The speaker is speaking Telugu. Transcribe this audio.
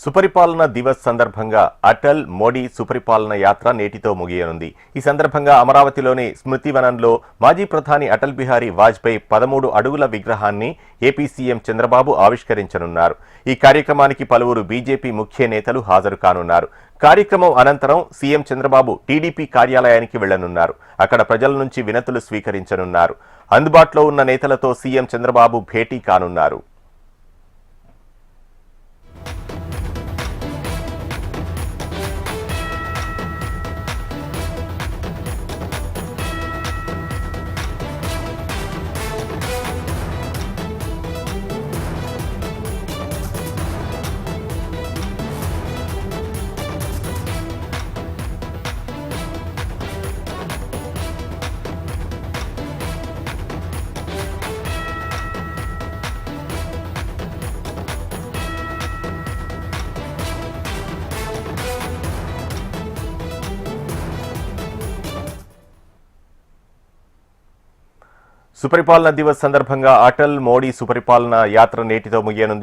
సుపరిపాలన దివస్ సందర్భంగా అటల్ మోడీ సుపరిపాలన యాత్ర నేటితో ముగియనుంది. ఈ సందర్భంగా అమరావతిలోని స్మృతివనంలో మాజీ ప్రధాని అటల్ బిహారీ వాజ్పేయి 13 అడుగుల విగ్రహాన్ని ఏపీ సీఎం చంద్రబాబు ఆవిష్కరించనున్నారు. ఈ కార్యక్రమానికి పలువురు బీజేపీ ముఖ్య నేతలు హాజరు కానున్నారు. కార్యక్రమం అనంతరం సీఎం చంద్రబాబు టీడీపీ కార్యాలయానికి వెళ్లనున్నారు. అక్కడ ప్రజల నుంచి వినతులు స్వీకరించనున్నారు. అందుబాటులో ఉన్న నేతలతో సీఎం చంద్రబాబు భేటీ కానున్నారు. సుపరిపాలన దివస్ సందర్భంగా అటల్ మోడీ సుపరిపాలన యాత్ర నేటితో ముగియనుంది.